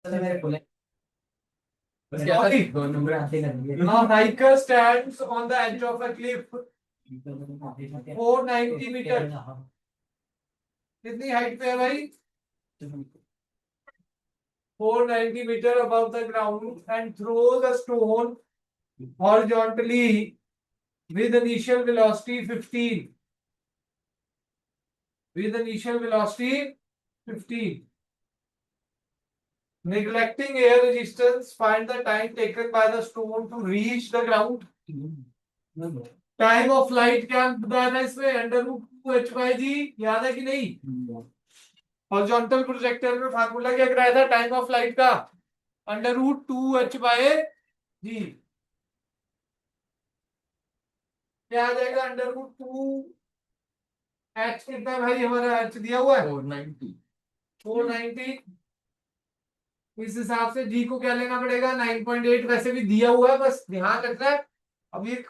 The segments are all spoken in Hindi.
A hiker stands on the edge of a cliff 490 metre. कितनी हाइट पे है भाई? 490 metre above the ground and throws a stone horizontally with initial velocity 15. With initial velocity 15. Neglecting air resistance, find the time taken by the stone to reach the ground. Time of flight क्या बताया था इसमें? Under root 2h/g। याद है कि नहीं? हॉरिजॉन्टल प्रोजेक्टर में फार्मूला क्या कराया था टाइम ऑफ फ्लाइट का? Under root 2h/g। क्या आ जाएगा? अंडर रूट 2h कितना है भाई? हमारा h दिया हुआ है 490। इस हिसाब से जी को क्या लेना पड़ेगा? 9.8 वैसे भी दिया हुआ है, बस ध्यान रखना है। अब ये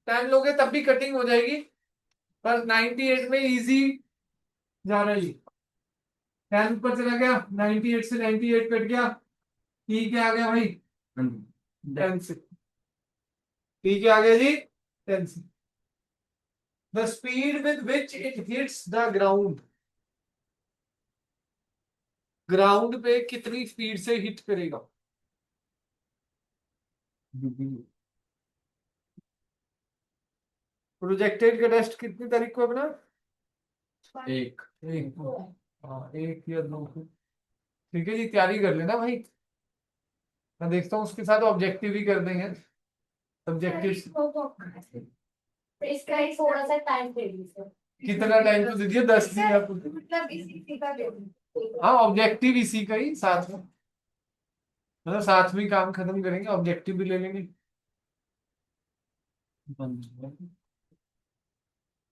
10 लोगे तब भी कटिंग हो जाएगी, पर 98 में इजी जा रही। 10 ऊपर चला गया, 98 से 98 कट गया, ठीक है आ गया भाई 10 से। ठीक है आ गया जी 10 से। The speed with which it hits the ground, ground पे कितनी स्पीड से हिट करेगा? प्रोजेक्टेड का टेस्ट कितनी तारीख को अपना? एक एक हाँ, एक या दो को। ठीक है जी, तैयारी कर लेना भाई। मैं देखता हूँ उसके साथ ऑब्जेक्टिव भी कर देंगे। सब्जेक्टिव इसका ही थोड़ा सा टाइम दे दीजिए। कितना टाइम तो दीजिए? 10 दिन आपको। मतलब इसी का दे दीजिए। हाँ, ऑब्जेक्टिव इसी का ही साथ में, मतलब साथ में काम खत्म करेंगे, ऑब्जेक्टिव भी ले लेंगे।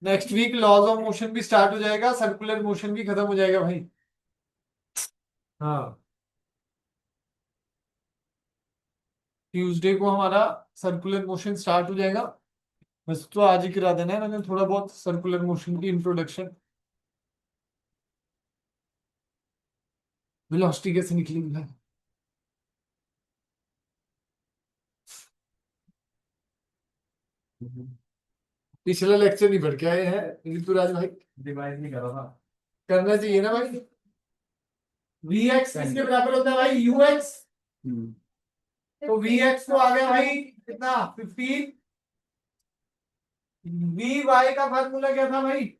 Next week laws of motion भी स्टार्ट हो जाएगा, सर्कुलर मोशन भी खत्म हो जाएगा भाई। हाँ, ट्यूसडे को हमारा सर्कुलर मोशन स्टार्ट हो जाएगा। बस तो आज ही करा देना है मैंने थोड़ा बहुत सर्कुलर मोशन की इंट्रोडक्शन। वेलोसिटी कैसे निकलेगी? पिछला लेक्चर नहीं पढ़ के आए हैं ऋतुराज भाई? रिवाइज नहीं करा था, करना चाहिए ना भाई। वी एक्स किसके बराबर होता है भाई? You x. तो वी एक्स तो आ गया भाई कितना? 15। वी वाई का फार्मूला क्या था भाई?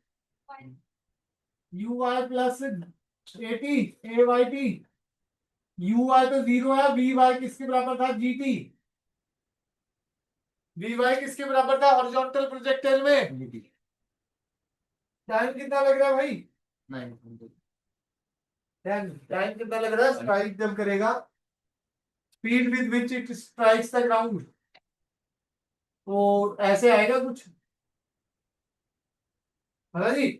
U Y plus 80 A Y T. U Y तो 0 है, वी वाई किसके बराबर था? G T. वी वाई किसके बराबर था हॉरिजॉन्टल प्रोजेक्टर में? टाइम कितना लग रहा है भाई? 10। टाइम कितना लग रहा है स्ट्राइक जब करेगा? Speed with which it strikes the ground. तो ऐसे आएगा कुछ, है ना जी?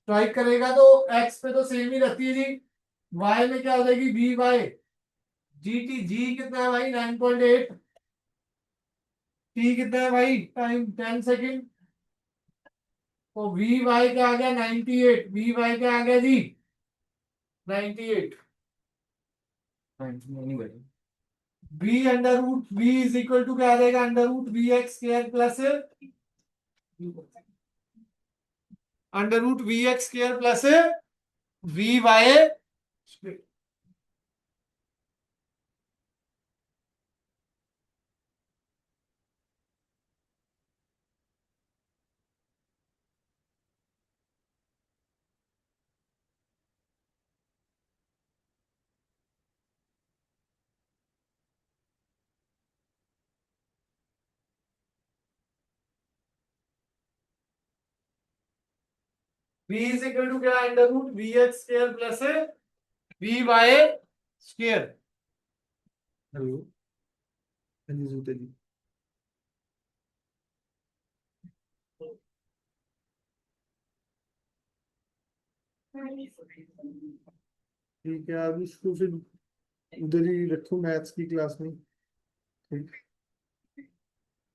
स्ट्राइक करेगा तो एक्स पे तो सेम ही रहती है जी। वाई में क्या हो जाएगी? V y g t. G कितना है भाई? 9.8। टी कितना है भाई? Time 10 second. तो वी वाई क्या आ गया? 98। वी वाई क्या आ गया जी? 98। V under root v is equal to क्या आ जाएगा? Under root v x square plus under root v x square plus v y. V is equal to क्या? Under root v x square plus v Y square. Hello जी। ठीक है, अब इसको फिर उधर ही रखो मैथ्स की क्लास में। ठीक,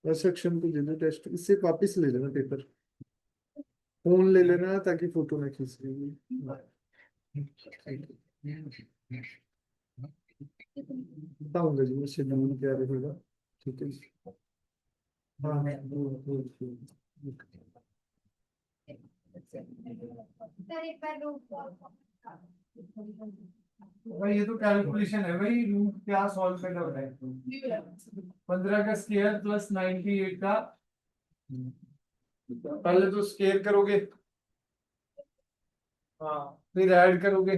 सेक्शन को दे दो टेस्ट, इससे वापिस ले लेना पेपर। फोन ले लेना ताकि फोटो ना खींच लेगी। बताऊंगा जी, उससे नमूना क्या रहेगा। ठीक है जी। हाँ हाँ, सर एक बार भाई ये तो कैलकुलेशन है भाई, रूट क्या सॉल्व करना है। 15 का स्क्वायर प्लस 98 का, पहले तो स्क्वायर करोगे, हाँ फिर ऐड करोगे,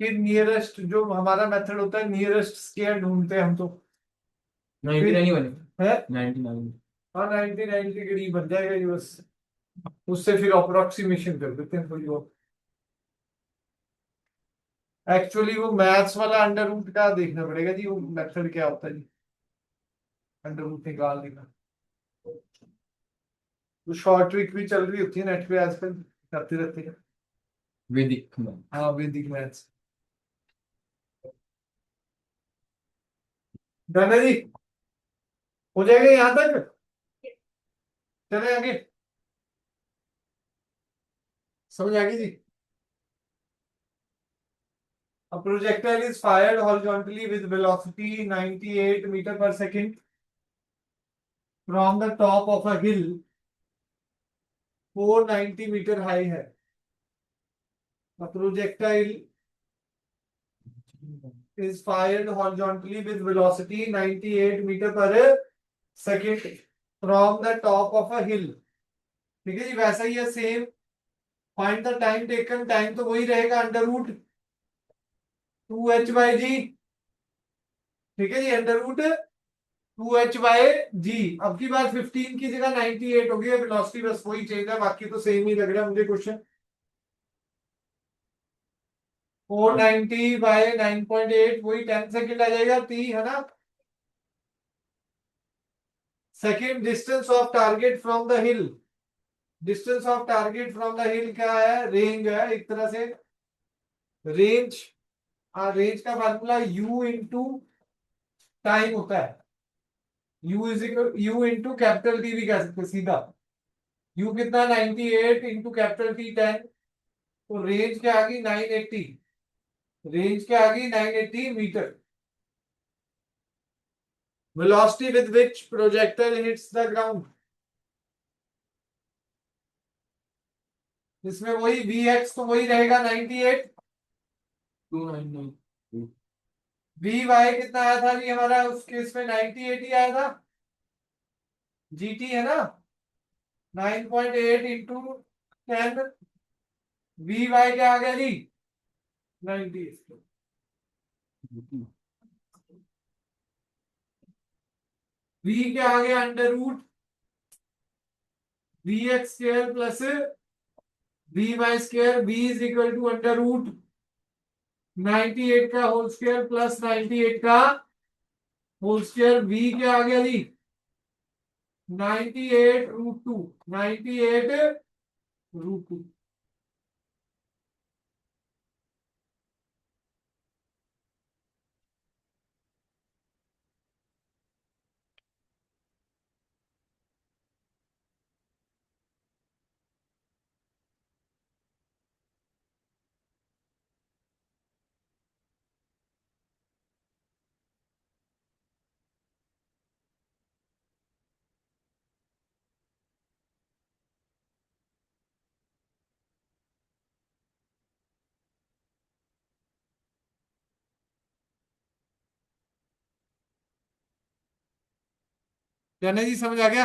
फिर नियरेस्ट जो हमारा मेथड होता है नियरेस्ट स्क्वायर ढूंढते हैं हम तो। 99 ही बने है 99। हाँ 99 के करीब बन जाएगा ये बस, उससे फिर अप्रोक्सीमेशन कर देते हैं थोड़ी बहुत। एक्चुअली वो मैथ्स वाला अंडर रूट का देखना पड़ेगा जी, वो मेथड क्या होता है जी अंडर रूट निकालने का। तो शॉर्ट ट्रिक भी चल रही होती है नेट पे आजकल, करते रहते हैं। वैदिक में हाँ वैदिक मैथ्स। डन है जी, हो जाएगा यहाँ तक, चले आगे, समझ आ गई जी। A projectile is fired horizontally with velocity 98 meter per second from the top of a hill 490 meter high है। A projectile is fired horizontally with velocity 98 meter per second from the top of a hill। ठीक है जी, वैसा ही है same. Find the time taken, time तो वही रहेगा अंडर रूट 2h/g। ठीक है जी, अंडर रूट 2h/g। अब की बार 15 की जगह 98 हो गई, वेलोसिटी बस वही चेंज है, बाकी तो सेम ही लग रहा है मुझे क्वेश्चन। 490/9.8 वही 10 सेकेंड आ जाएगा, t है ना। Second, distance of target from the hill, distance of target from the हिल क्या है, रेंज है एक तरह से। रेंज, रेंज का फार्मूला u इंटू टाइम होता है। u कैपिटल टी भी कह सकते हैं सीधा। u कितना 98 इंटू कैपिटल टी 10, तो रेंज क्या आ गई 980, रेंज क्या आ गई 980 metre. Velocity with which projector hits the ground, इसमें वही vx तो वही रहेगा 98। 299 vy कितना आया था जी हमारा उस केस में 98 ही आया था। gt है ना 9.8 इंटू 10, vy क्या आ गया जी 90। v क्या आ गया under root vx square plus vy square, v is equal to under root 98 का होल स्क्वायर प्लस 98 का होल स्क्वायर। v क्या आ गया जी 98 √2, 98 √2। क्या नहीं जी, समझ आ गया।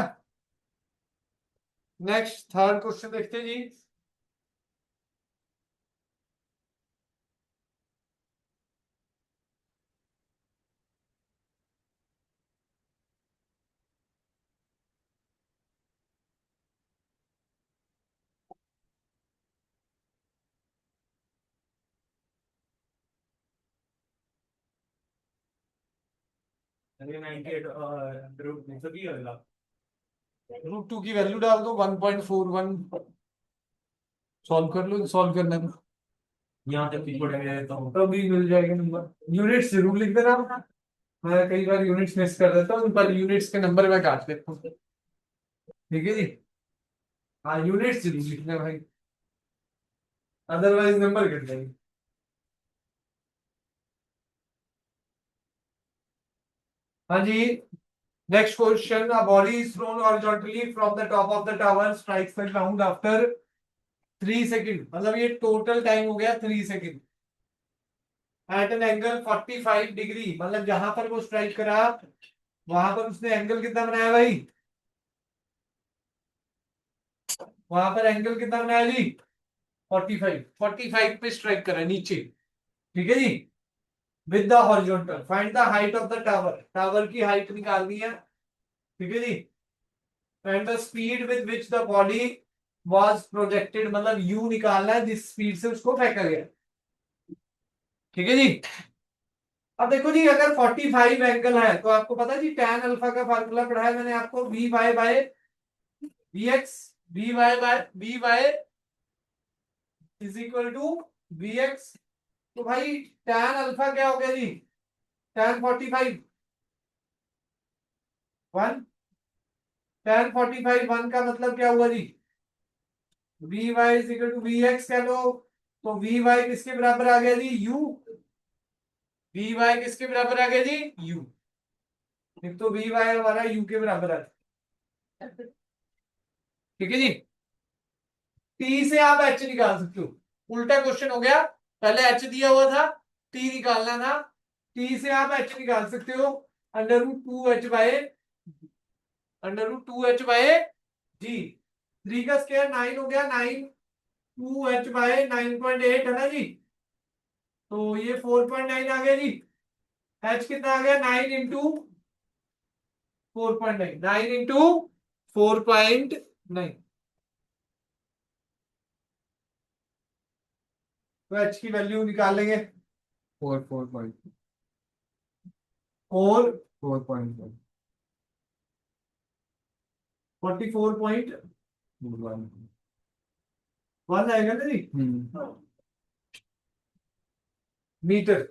नेक्स्ट थर्ड क्वेश्चन देखते हैं जी। अरे 98 √2 होगा। √2 की वैल्यू डाल दो 1.41, सॉल्व कर लो, सॉल्व करने में यहाँ तक की छोड़ देता हूँ। तभी मिल जाएगा नंबर। यूनिट्स जरूर लिख देना, मैं कई बार यूनिट्स मिस कर देता हूँ, पर यूनिट्स के नंबर मैं काट लेता हूँ। ठीक है जी, हाँ यूनिट्स जरूर लिखना भाई, अदरवाइज नंबर कट जाएंगे। हाँ जी, next question, a body is thrown horizontally from the top of the tower strikes the ground after 3 second, मतलब ये टोटल टाइम हो गया 3 second at an angle 45 degree, मतलब जहां पर वो स्ट्राइक करा वहां पर उसने एंगल कितना बनाया भाई, वहां पर एंगल कितना बनाया जी, 45 पे स्ट्राइक करा नीचे, ठीक है जी, with the horizontal, find the height of the tower, tower की हाइट निकालनी है, ठीक है जी, and the speed with which the body was projected, मतलब यू निकालना है जिस स्पीड से उसको फेंका गया, ठीक है जी। अब देखो जी, अगर 45 एंगल है तो आपको पता है जी tan अल्फा का फार्मूला पढ़ा है मैंने आपको, v y by v x, v y is equal to v x, तो भाई tan अल्फा क्या हो गया जी, tan 45 वन, tan 45 वन का मतलब क्या हुआ जी, v y is equal to v x कह लो, तो वी वाई किसके बराबर आ गया जी, यू, वी वाई किसके बराबर आ गया जी, यू, एक तो वी वाई हमारा यू के बराबर है, ठीक है जी। टी से आप एच निकाल सकते हो, उल्टा क्वेश्चन हो गया, पहले एच दिया हुआ था, टी निकालना था, टी से आप एच निकाल सकते हो, under root two h by, under root two h by g, 3 का स्क्वायर 9 हो गया, 9 टू एच बाय 9.8 है ना जी, तो ये 4.9 आ गया जी, एच कितना आ गया 9 इंटू 4.9, 9 इंटू 4.9, तो एच की वैल्यू निकाल लेंगे, 4 4.1 44.1 आएगा ना जी, मीटर,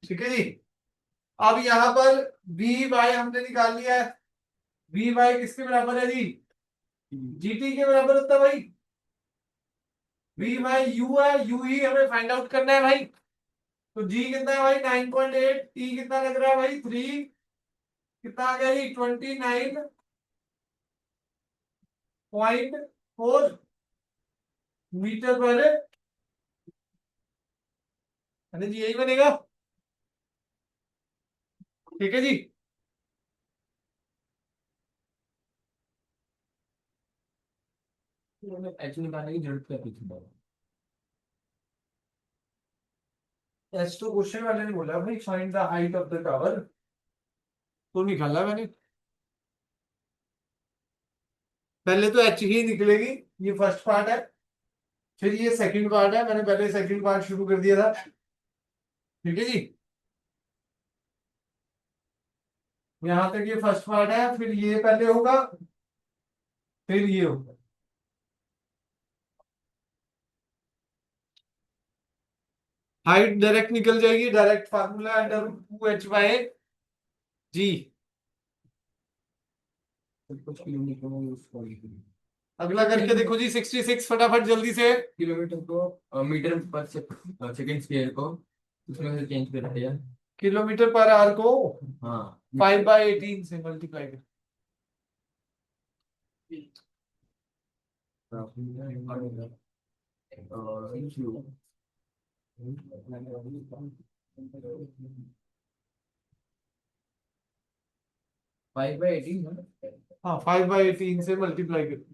ठीक है जी। अब यहां पर वी वाई हमने निकाल लिया है, वी वाई किसके बराबर है जी, जीटी के बराबर होता है भाई, वी वाई यू है, यू ही हमें फाइंड आउट करना है भाई, तो जी कितना है भाई 9.8, टी कितना लग रहा है भाई 3, कितना आ गया जी 29.4 मीटर पर, है ना जी, यही बनेगा, ठीक है जी। एच निकालने की जरूरत क्या पीछे एच तो क्वेश्चन वाले ने बोला भाई find the height of the tower, तो निकाला मैंने, पहले तो एच ही निकलेगी, ये फर्स्ट पार्ट है, फिर ये सेकंड पार्ट है, मैंने पहले सेकंड पार्ट शुरू कर दिया था, ठीक है जी, यहां तक ये फर्स्ट पार्ट है, फिर ये पहले होगा, फिर ये होगा, हाइट डायरेक्ट निकल जाएगी, direct formula under root two h by g, कुछ किलोमीटर में यूज कर अगला करके देखो जी 66 फटाफट जल्दी से, किलोमीटर को मीटर पर सेकंड स्क्वायर को उसमें से चेंज करते हैं। किलोमीटर पर आवर को हाँ 5/18 से मल्टीप्लाई कर, फाइव बाई एटीन हाँ 5/18 से मल्टीप्लाई कर,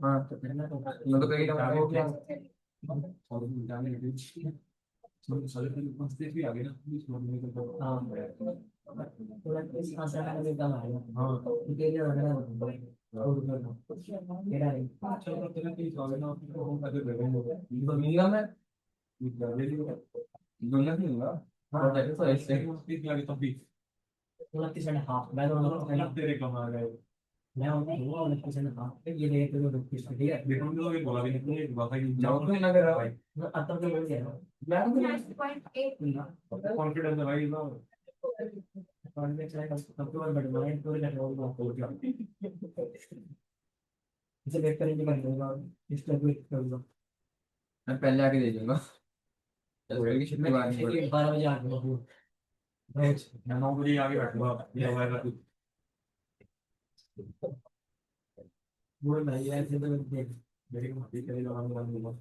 हाँ तो मैं तो कहीं ना हो गया मिलेगा मैं दुनिया नहीं होगा हाँ तो ऐसे जाओ तो ना करा मैं पहले आके दे दूंगा चल फिर की छुट्टी बाद में 9 बजे आगे बैठूंगा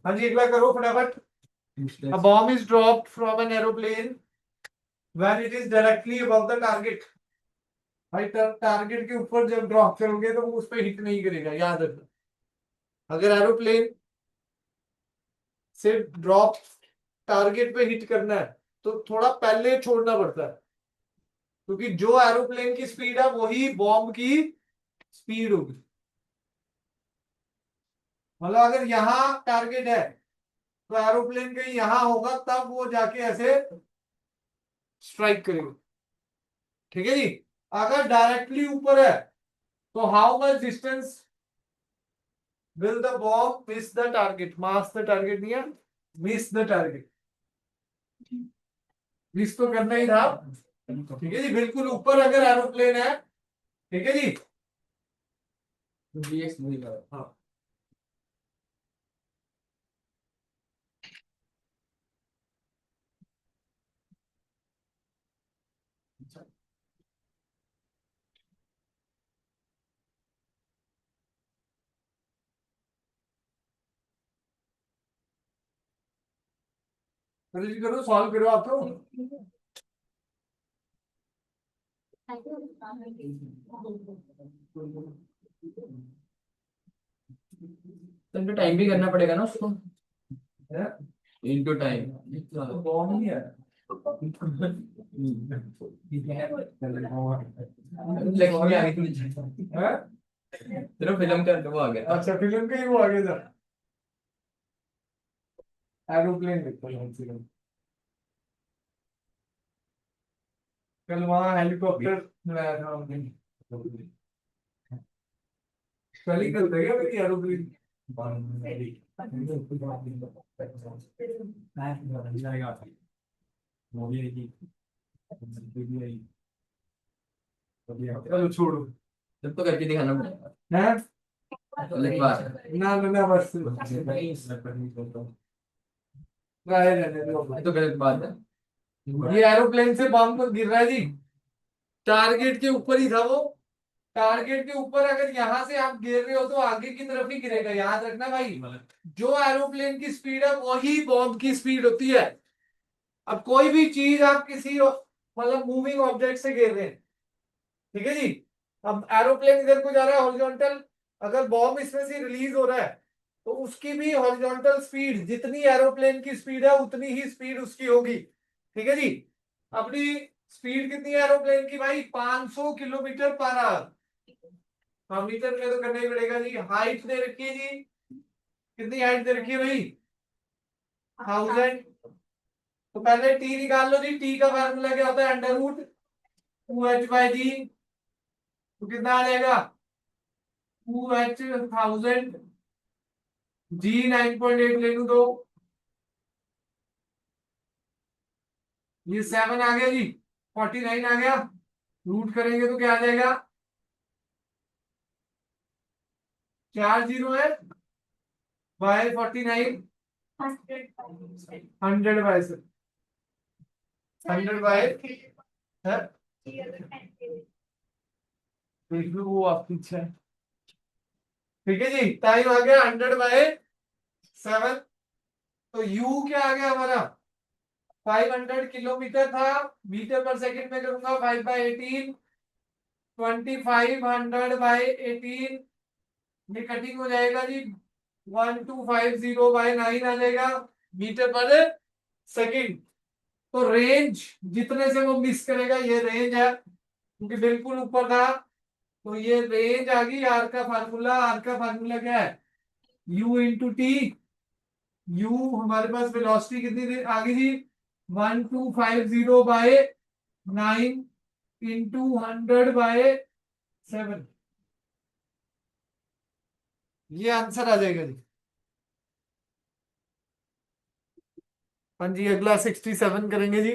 हाँ जी, एक बार करो फटाफट। A bomb is dropped from an aeroplane when it is directly above the target. भाई टारगेट के ऊपर जब ड्रॉप करोगे तो वो उस पर हिट नहीं करेगा, याद रखना। अगर एरोप्लेन से ड्रॉप टारगेट पे हिट करना है तो थोड़ा पहले छोड़ना पड़ता है, क्योंकि जो एरोप्लेन की स्पीड है वही बॉम्ब की स्पीड होगी। मतलब अगर यहाँ टारगेट है तो एरोप्लेन कहीं यहाँ होगा, तब वो जाके ऐसे स्ट्राइक करेगा। ठीक है जी। अगर डायरेक्टली ऊपर है तो how much distance will the bomb miss the target, mass the target नहीं है, मिस द टारगेट। मिस तो करना ही था। ठीक है जी, बिल्कुल ऊपर अगर एरोप्लेन है, ठीक है जी। हाँ चलो जी, करो सॉल्व करो आप तो। तो इनको टाइम भी करना पड़ेगा ना उसको है? इनटू टाइम तो बॉम्ब नहीं है। लक्ष्मी आ गई थी है? तेरा फिल्म का वो आ गया अच्छा, फिल्म का ही वो आगे था। एरोप्लेन देखो फिल्म। कल वहां हेलीकॉप्टर लगाया था हमने। कल ही कल था क्या मेरी एरोप्लेन? चलो छोड़ो। जब तो करके दिखाना पड़ेगा है? एक बार ना ना ना, बस रहे रहने दो। ये तो गलत बात है ये एरोप्लेन से बम तो गिर रहा है जी, टारगेट के ऊपर ही था वो। टारगेट के ऊपर अगर यहां से आप गिर रहे हो तो आगे की तरफ ही गिरेगा, याद रखना भाई। जो एरोप्लेन की स्पीड है वही बॉम्ब की स्पीड होती है। अब कोई भी चीज आप किसी मतलब मूविंग ऑब्जेक्ट से गिर रहे हैं, ठीक है जी। अब एरोप्लेन इधर को जा रहा है हॉरिजॉन्टल, अगर बॉम्ब इसमें से रिलीज हो रहा है तो उसकी भी हॉरिजॉन्टल स्पीड, जितनी एरोप्लेन की स्पीड है उतनी ही स्पीड उसकी होगी। ठीक है जी। अपनी स्पीड कितनी है एरोप्लेन की भाई? 500 किलोमीटर पर आवर। हाँ, मीटर में तो करना ही पड़ेगा जी। हाइट दे रखी है जी, कितनी हाइट दे रखी है भाई? 1000। तो पहले टी निकाल लो जी। टी का फार्मूला क्या होता है? Under root 2h/g। तो कितना आ जाएगा? 2h 1000, जी 9.8 ले लूं तो ये 7 आ गया जी, 49 आ गया। रूट करेंगे तो क्या आ जाएगा? 4 जीरो है बाय 49, 100/7, 100/, है? देख लो, वो आपकी इच्छा है। ठीक है जी, टाइम आ गया 100/7। तो यू क्या आ गया हमारा, 500 किलोमीटर था, मीटर पर सेकंड में करूंगा 5/18, 2500/18 ये कटिंग हो जाएगा जी, 1250/9 आ जाएगा मीटर पर सेकंड। तो रेंज जितने से वो मिस करेगा ये रेंज है, क्योंकि बिल्कुल ऊपर था, तो ये रेंज आ गई। आर का फार्मूला क्या है, u इंटू टी। u हमारे पास वेलोसिटी आ गई थी 1250/9 इंटू 100/7, ये आंसर आ जाएगा जी। हाँ जी, अगला 67 करेंगे जी।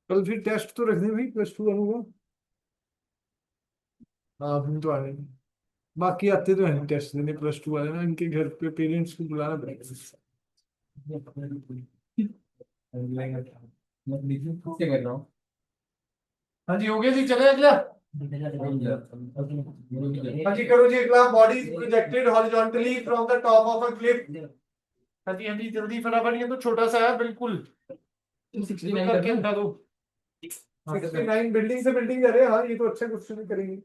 कल फिर टेस्ट तो रखने भाई, +2 वालों का। हाँ फिर तो आने, बाकी आते तो है टेस्ट देने +2 वाले ना, इनके घर पे पेरेंट्स को बुलाना पड़ेगा। मैं कर रहा हूँ। हाँ जी, हो गया जी, चले अगला। हाँ जी, करो जी अगला। Body projected horizontally from the top of a cliff. हाँ जी जल्दी फटाफट, ये तो छोटा सा है बिल्कुल, 69 करके करना हटा दो। 69 बिल्डिंग से बिल्डिंग जा रहे हैं, हाँ ये तो अच्छा क्वेश्चन करेंगे।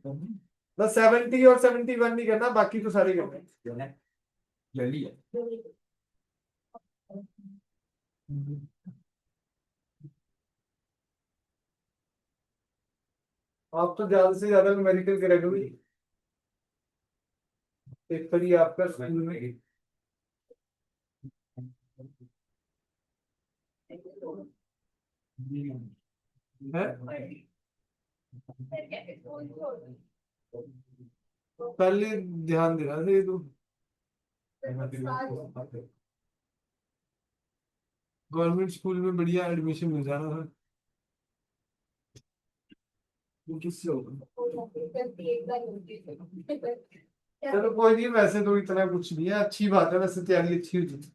बस 70 और 71 नहीं करना, बाकी तो सारे करना है। जल्दी है। आप तो ज्यादा से ज्यादा न्यूमेरिकल करेंगे, एक पर ही आपका स्कूल में है। पहले ध्यान देना था ये तो, गवर्नमेंट स्कूल में बढ़िया एडमिशन मिल जाना था। वो किससे होगा, चलो कोई नहीं, वैसे तो इतना कुछ नहीं है, अच्छी बात है, वैसे तैयारी अच्छी हो जाती,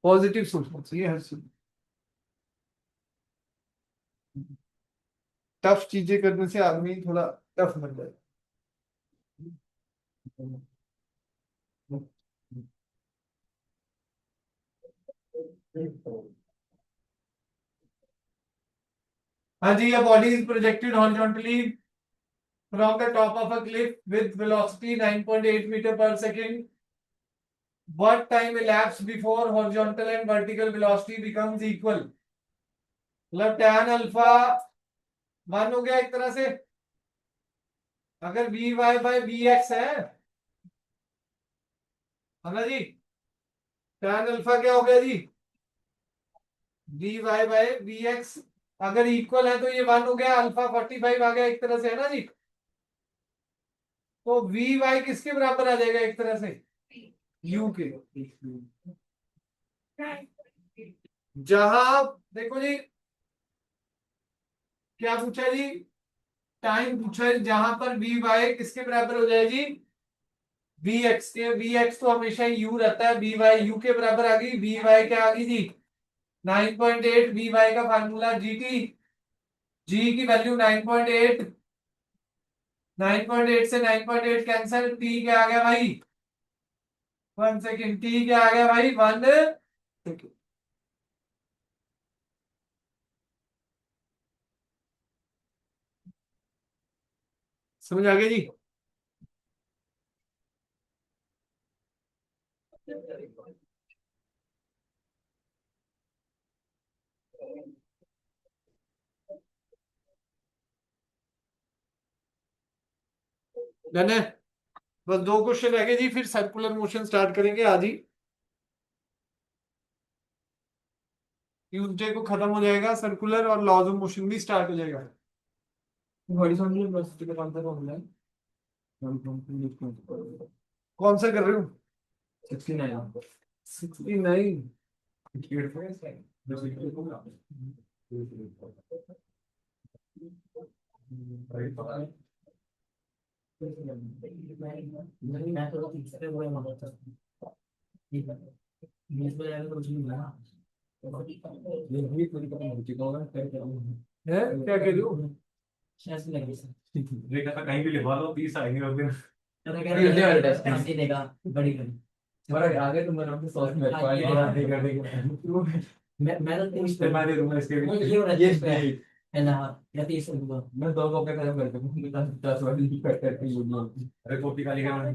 पॉजिटिव सोचना चाहिए हर चीज। टफ चीजें करने से आदमी थोड़ा टफ बन जाए। हाँ जी, a body is projected horizontally from the top of a cliff with velocity 9.8 meter per second. What time elapsed before horizontal and vertical velocity becomes equal? मतलब tan अल्फा 1 हो गया एक तरह से, अगर v y by v x है ना जी, tan अल्फा क्या हो गया जी, v y by v x, अगर इक्वल है तो ये 1 हो गया, अल्फा 45 आ गया एक तरह से, है ना जी। तो वी वाई किसके बराबर आ जाएगा एक तरह से, यू के। जहां देखो जी, क्या पूछा जी, टाइम पूछा है, जहां पर वी वाई किसके बराबर हो जाएगी, वी एक्स के। वी एक्स तो हमेशा यू रहता है, वी वाई यू के बराबर आ गई, वी वाई क्या आ गई जी 9.8, वी वाई का फार्मूला जी टी, जी की वैल्यू 9.8, 9.8 से 9.8 कैंसिल, टी क्या आ गया भाई? 1 सेकेंड, टी क्या आ गया भाई? 1 सेकेंड। समझ आ गया जी? डन है। बस 2 क्वेश्चन रह गए जी, फिर सर्कुलर मोशन स्टार्ट करेंगे आज ही। ट्यूसडे को खत्म हो जाएगा सर्कुलर, और लॉज ऑफ मोशन भी स्टार्ट हो जाएगा। हॉरिजॉन्टल वेलोसिटी का कौन सा फॉर्मूला है? कौन सा कर रहे हो? 69 69। है क्या कह रहे हो? रेखा का कहीं भी लिखवा लो 30 आएंगे उस दिन। आगे तुम मेरे से 100 मेरे को आएगा। हाँ, ठीक है, ठीक है। तो मैं दे दूंगा इसके लिए। मैं 2 कॉपी खत्म कर दूंगा 10 वाली कट करके अरे कॉपी खाली करना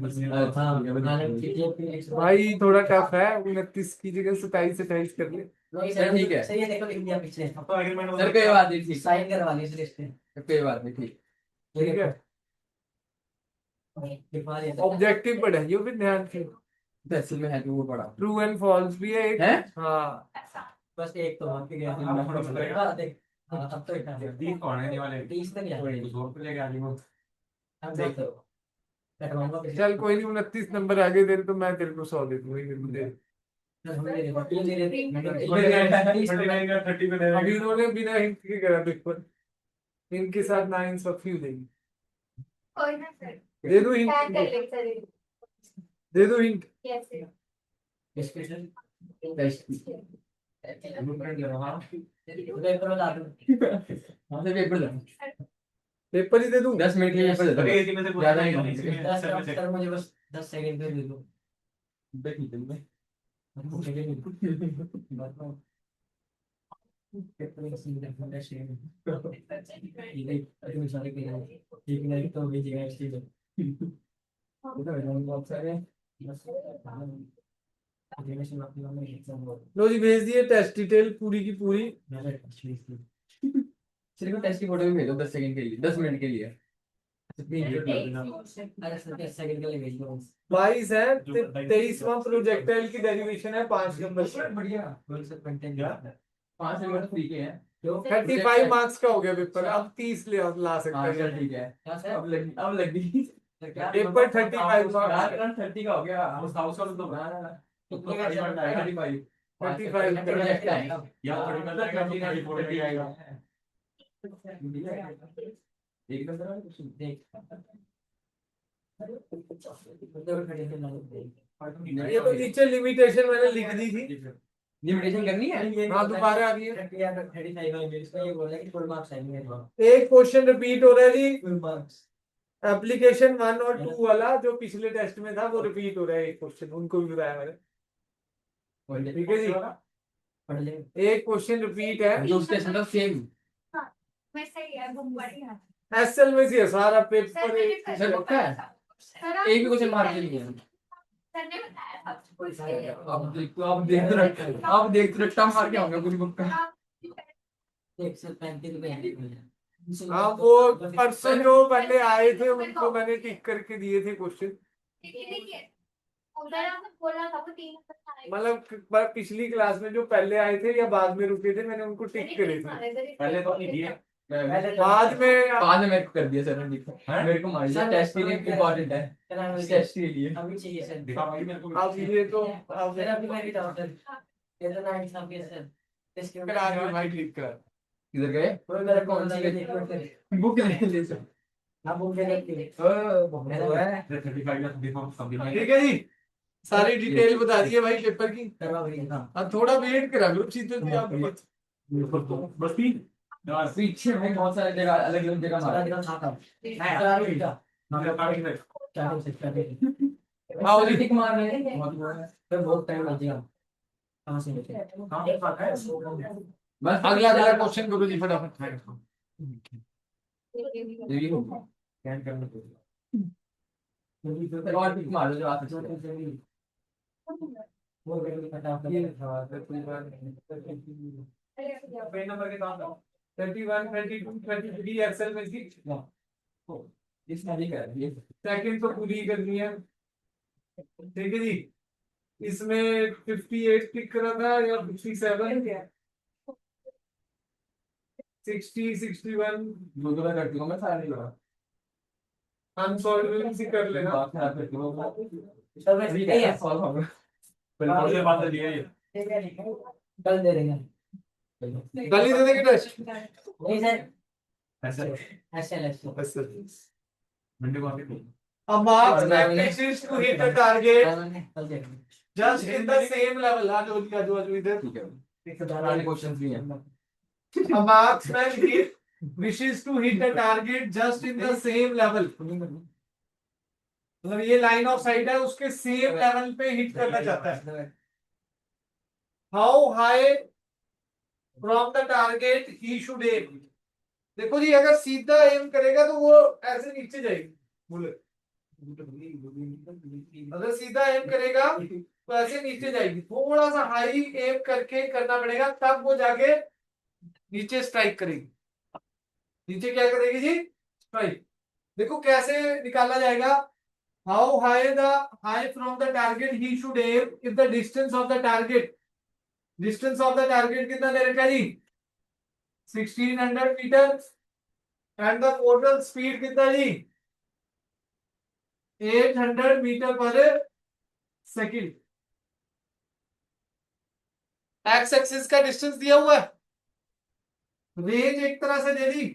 भाई थोड़ा टफ है, 29 की जगह 27 28 कर ले। ठीक है। सर ये देखो लिख दिया पिछले तो एग्रीमेंट सर कोई बात नहीं, ठीक साइन करवा ली इस लिस्ट पे कोई बात नहीं, ठीक। ठीक है, लिखवा दिया ऑब्जेक्टिव पढ़ा है, ये भी ध्यान से। तहसील में है तो वो पढ़ा ट्रू एंड फॉल्स भी है एक। है। हाँ, बस एक तो बाकी गया हाँ, थोड़ा सा लगेगा। हाँ, देख हाँ, अब तो इतना 30 कौन है ये वाले? 30 तक जा कुछ और तो लेके आ जाएंगे। अब देख लो कटवाऊंगा किसी चल कोई नहीं, 29 नंबर आगे तेरे तो मैं तेरे को 100 दे दूंगा, ये मुझे। हम दे देगा 3 दे देते 29 का 30 पे दे अभी देंगे। उन्होंने बिना हिंट के करा पेपर, इनके साथ ना इंसाफी हो जाएगी। कोई ना सर, दे दो क्या कर हिंट, ले सर? दे दो हिंट। कैसे? डिस्कशन ब्लूप्रिंट ले लो, हाँ। पेपर बता दो हाँ से पेपर दे पेपर ही दे दूं। 10 मिनट के लिए पेपर दे अरे दो। इसी में से ज्यादा ही पूछना नहीं। इसी में 10 सब में से। सर मुझे बस 10 सेकंड दे दो ठीक है मैं पेपर का सीन देखो टेस्ट ये देख तुम सारे के एक नहीं तो भी जगह इसलिए तो बहुत सारे एग्रीमेंट आपकी में एग्जाम हो लो जी, भेज दिए टेस्ट डिटेल पूरी की पूरी। सिर्फ टेस्ट की फोटो भी भेजो 10 सेकंड के लिए, 10 मिनट के लिए। अरे सर 10 सेकंड के लिए भेज दो 22 है, 23वां प्रोजेक्टाइल की डेरिवेशन है 5 नंबर से। बढ़िया। सर कंटेंट 5 नंबर फ्री के हैं। 35 मार्क्स का हो गया पेपर, अब 30 ला सकते हाँ चल हैं। ठीक है। क्या सर अब लग गई। क्या पेपर 35 मार्क्स, 30 का हो गया। उस हाउस का तो कितने का चल रहा है 35 35 प्रोजेक्ट आएगा या 34 आएगा। एक नंबर देख ये तो नीचे लिमिटेशन मैंने लिख दी थी। लिमिटेशन करनी है। हाँ दोबारा आ रही है। 35 में इसमें ये बोल रहा है कि फुल मार्क्स आएंगे एक क्वेश्चन रिपीट हो रहा है जी, फुल मार्क्स एप्लीकेशन 1 और 2 वाला जो पिछले टेस्ट में था वो रिपीट हो रहा है। एक क्वेश्चन उनको भी बताया मैंने, ठीक है जी। पढ़ ले एक क्वेश्चन रिपीट है, जो उसके मतलब सेम। मैं सही है, वो बढ़िया। एसएल में से है सारा सर पेपर। मैंने सर पक्का है? सर आप एक भी क्वेश्चन मार्क नहीं है। सर ने बताया था आपको इसके लिए। अब देख तो रट्टा मार के आऊंगा पूरी बुक का। देख सर 35 में हाँ वो परसों जो पहले आए थे उनको मैंने टिक करके दिए थे क्वेश्चन। देखिए उधर आपने बोला था वो 3 नंबर का आएगा। मतलब पिछली क्लास में जो पहले आए थे या बाद में रुके थे मैंने उनको टिक करे थे। पहले तो नहीं दिए। बाद में मेरे को कर दिया सर ने लिखा। मेरे को मार दिया टेस्ट के लिए इम्पोर्टेंट है। टेस्ट के लिए अभी चाहिए सर दिखा भाई मेरे को। अब ये तो अब सर अभी मैं भी डाउट है ये तो 9 साल के सर इसके करा दिया भाई, क्लिक कर। किधर गए? कोई मेरा कौन सी है बुक ले ले सर। आप बुक ले लेते है 35 का देखो सब ठीक है जी, सारी डिटेल बता दी है भाई पेपर की। करवा भाई हां अब थोड़ा वेट करा लो, सीधे तो आप बस 3 पीछे में बहुत सारी जगह अलग अलग जगह सारा मारा। दिन खाता मैं करा बेटा आओ जी। टिक मार रहे हैं बहुत टाइम लग जाएगा कहाँ से लेके बस अगला अगला क्वेश्चन करो जी फटाफट। ये हो गया। स्कैन करना और भी मारो जो आप सकते हैं। वो करके फटाफट पेन नंबर के काम 31 32 33 एक्सेल में इसकी इसमें नहीं कर ये सेकंड तो पूरी ही करनी है। ठीक है जी। इसमें 58 टिक करा था या 57 60 61 दो दो कर दूंगा मैं सारे नहीं करा अनसॉल्वेबल सी कर लेना। बात खराब करके वो सब ठीक है सॉल्व होगा। बिल्कुल से बात दिया ये कल दे देंगे गली दे देंगे टेस्ट। नहीं सर ऐसे ऐसे मंडे को आके A marks practices to hit the target कल दे देंगे just in the same level. आजू इधर। ठीक है सारे क्वेश्चंस भी हैं। A marksman wishes to hit the target just in the same level. मतलब ये लाइन ऑफ साइट है उसके सेम लेवल पे हिट करना चाहता है। How high from the target he should aim? देखो जी अगर सीधा एम करेगा तो वो ऐसे नीचे जाएगी बुलेट। अगर सीधा एम करेगा तो ऐसे नीचे जाएगी। थोड़ा सा हाई एम करके करना पड़ेगा तब वो जाके नीचे स्ट्राइक करेगी। नीचे क्या करेगी जी? स्ट्राइक। देखो कैसे निकाला जाएगा। How high from the target he should aim if the distance of the target कितना दे रखा है जी? 1600 metre and the total speed कितना जी? 800 मीटर पर सेकंड। एक्स एक्सिस का डिस्टेंस दिया हुआ है। रेंज एक तरह से दे दी।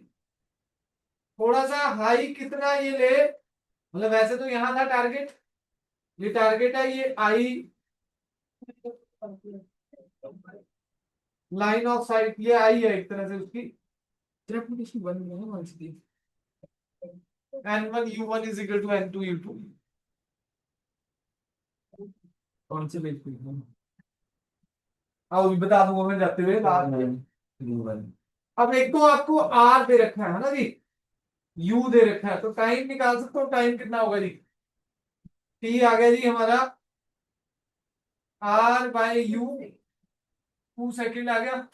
थोड़ा सा हाई कितना ये ले, मतलब वैसे तो यहां था टारगेट, ये टारगेट है, ये आई लाइन ऑफ साइट, ये आई है एक तरह से उसकी। एप्लीकेशन बन गया है one C N1 U1 is equal to N2 U2। कौन से पेज पे अब बता दूंगा मैं जाते हुए लास्ट में। अब एक तो आपको आर दे रखा है ना जी, यू दे रखा है, तो टाइम निकाल सकते हो। टाइम कितना होगा जी? टी आ गया जी हमारा आर बाय यू, 2 सेकंड आ गया।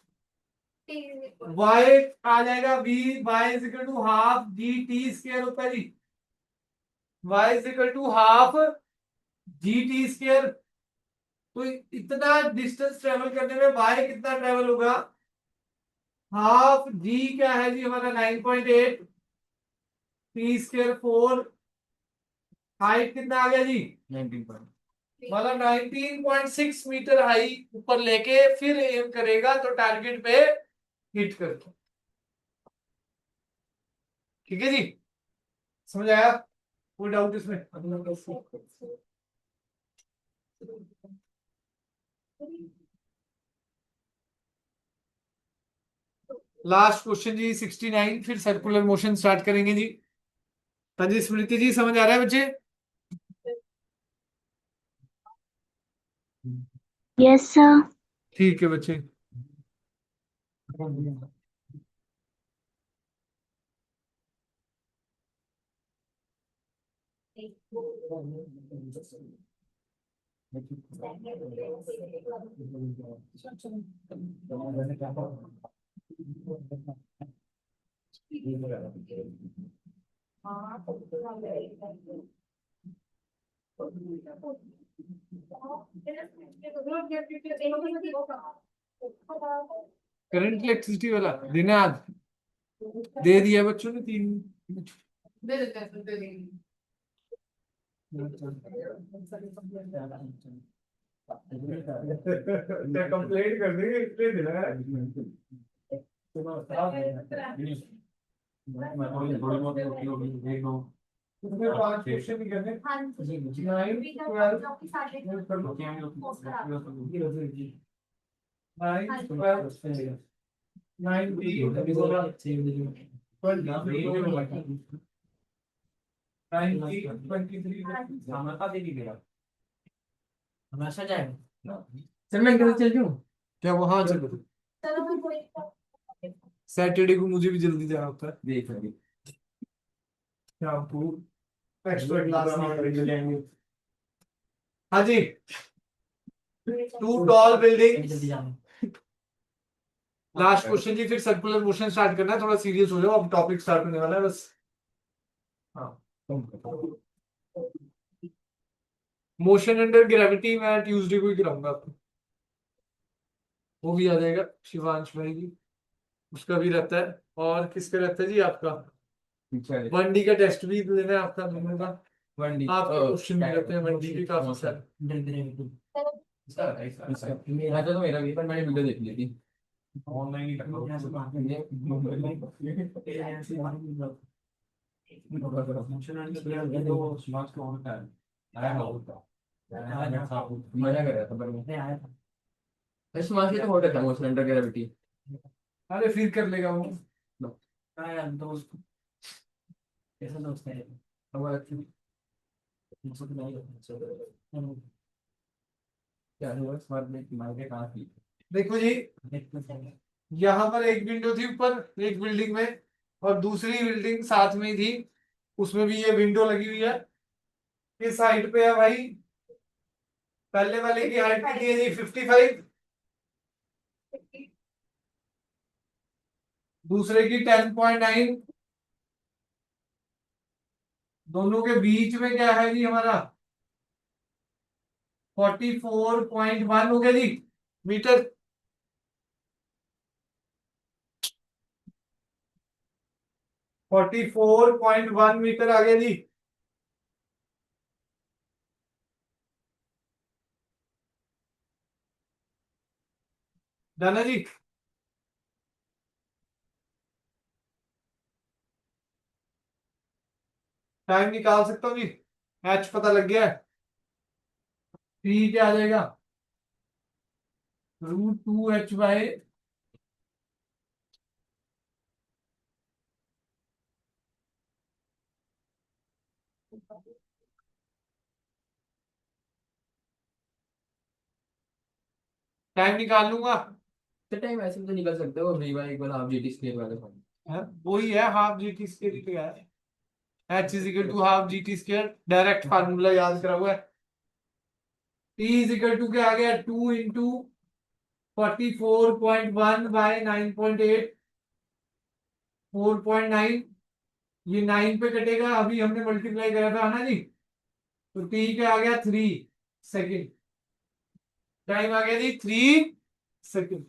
वाई आ जाएगा v by is equal to half G T square होता है जी। Y is equal to half G T square. तो इतना डिस्टेंस ट्रेवल करने में वाई कितना ट्रेवल होगा? हाफ जी क्या है जी हमारा 9.8, टी स्क्वायर 4, हाइट कितना आ गया जी? 19 मतलब 19.6 मीटर हाई ऊपर लेके फिर एम करेगा तो टारगेट पे हिट करके। ठीक है जी, समझ आया? कोई डाउट इसमें? लास्ट क्वेश्चन जी 69, फिर सर्कुलर मोशन स्टार्ट करेंगे जी। हाँ जी स्मृति जी, समझ आ रहा है बच्चे? Yes sir. ठीक है बच्चे। करंट इलेक्ट्रिसिटी वाला देना आज दे दिया बच्चों ने 3 दे देते हैं, दे देंगे। कंप्लेंट कर देंगे इसलिए दिला है। उसमें 5 क्वेश्चन ही करने। 9 12 9 12 1923 हमारा दे दीजिएगा हमेशा जाएगा सर मैं इधर चल जाऊँ क्या वहां चलो चलो मैं कोई सैटरडे को मुझे भी जल्दी जाना होता है देख रही शाम को एक्स्ट्रा क्लास नहीं करेंगे हाँ जी टू टॉल बिल्डिंग जल्दी जाना लास्ट क्वेश्चन जी फिर सर्कुलर मोशन स्टार्ट करना है थोड़ा सीरियस हो जाओ अब टॉपिक स्टार्ट होने वाला है बस मोशन अंडर ग्रेविटी मैं ट्यूसडे को ही कराऊंगा आपको वो भी आ जाएगा शिवांश भाई जी उसका भी रहता है और किसका रहता है जी आपका पीछे 1D का टेस्ट भी लेना है आपका दोनों का 1D आपके क्वेश्चन भी रहते हैं 1D के काफी सारे मेरा तो मेरा भी पर मैंने वीडियो देख ली थी ऑनलाइन ही मजा कर रहा था पर मैं स्मार्ट तो हो रहा था मोशन अंडर ग्रेविटी अरे फिर कर लेगा वो दोस्त कैसा दोस्त है क्या हुआ स्मार्ट में तुम्हारे कहाँ थी देखो जी यहाँ पर एक विंडो थी ऊपर एक बिल्डिंग में और दूसरी बिल्डिंग साथ में ही थी उसमें भी ये विंडो लगी हुई है इस हाइट पे है भाई पहले वाले की हाइट कितनी है जी 55 दूसरे की 10.9 दोनों के बीच में क्या है जी हमारा 44.1 हो गया जी मीटर 44.1 मीटर आ गया जी डन है जी टाइम निकाल सकता हूँ जी एच पता लग गया है ठीक है आ जाएगा √2h/, टाइम निकाल लूंगा तो टाइम ऐसे भी तो निकल सकते हो V by equal half GT square वाले फॉर्म है वही है हाफ जी टी स्क्वायर पे है H is equal to half G T square direct formula याद करा हुआ है टी इज इक्वल टू क्या आ गया 2 इंटू 44.1 बाय 9.8 4.9 ये 9 पे कटेगा अभी हमने मल्टीप्लाई करा था ना जी तो टी क्या आ गया 3 सेकेंड टाइम आ गया जी 3 सेकेंड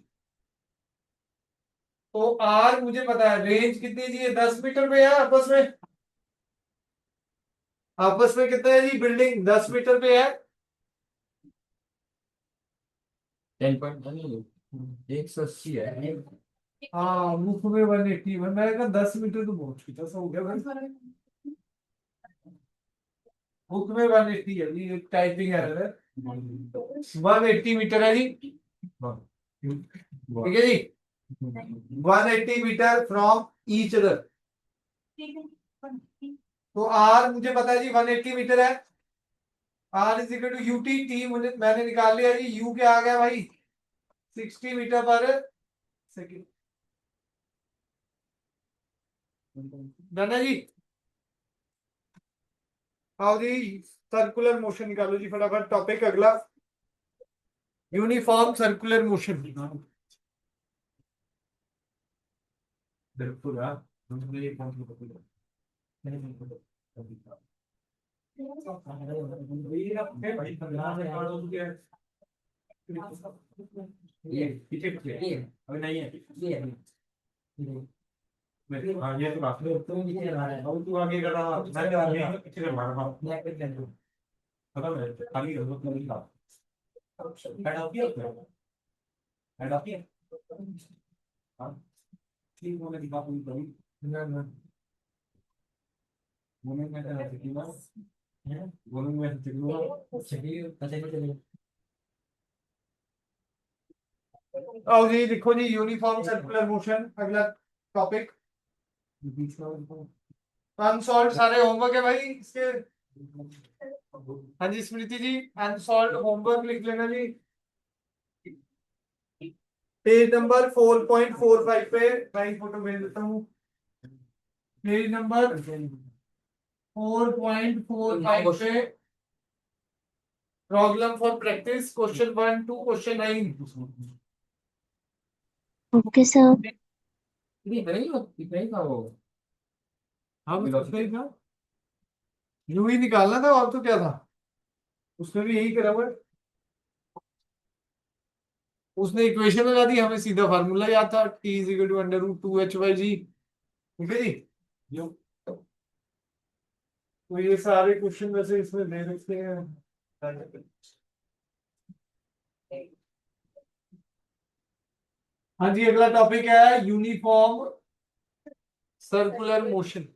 तो आर मुझे पता है रेंज कितनी जी है 10 मीटर पे है आपस में कितना है जी बिल्डिंग 10 मीटर पे है 10.1 180 है हाँ मुख में 180 मैंने कहा 10 मीटर तो बहुत छोटा सा हो गया भाई मुख में 180 है जी टाइपिंग एरर है 180 मीटर है जी ठीक है जी 180 मीटर फ्रॉम ईच अदर तो आर मुझे पता है जी 180 मीटर है R is equal to U T T मुझे मैंने निकाल लिया जी यू क्या आ गया भाई 60 मीटर पर सेकेंड डन है जी आओ जी सर्कुलर मोशन निकालो जी फटाफट टॉपिक अगला यूनिफॉर्म सर्कुलर मोशन बिल्कुल यार पीछे पीछे अभी नहीं है हाँ ये तो बात है अब तू आगे कर रहा मैं आगे पीछे कर रहा खत्म है खाली जरूरत नहीं था हेड ऑफ किया हाँ ठीक होने की बात नहीं करी ना बोलने में ऐसा कि बस बोलने में ऐसा चलिए पता नहीं चलेगा आओ जी लिखो जी यूनिफॉर्म सर्कुलर मोशन अगला टॉपिक अनसॉल्व सारे होमवर्क है भाई इसके। हाँ जी स्मृति जी, अनसॉल्व होमवर्क लिख लेना जी। पेज नंबर 4.45 पे मैं फोटो भेज देता हूँ। पेज नंबर 4.45 पे problem for practice question 1 to question 9। Okay sir. इतना ही था वो। हाँ बस उसका ही था, यूं ही निकालना था और तो क्या था, उसने भी यही करा हुआ है। उसने इक्वेशन लगा दी, हमें सीधा फार्मूला याद था, t is equal to under root 2h/g। ठीक है जी। तो ये सारे क्वेश्चन वैसे इसमें दे रखे हैं। हाँ जी, अगला टॉपिक है यूनिफॉर्म सर्कुलर मोशन।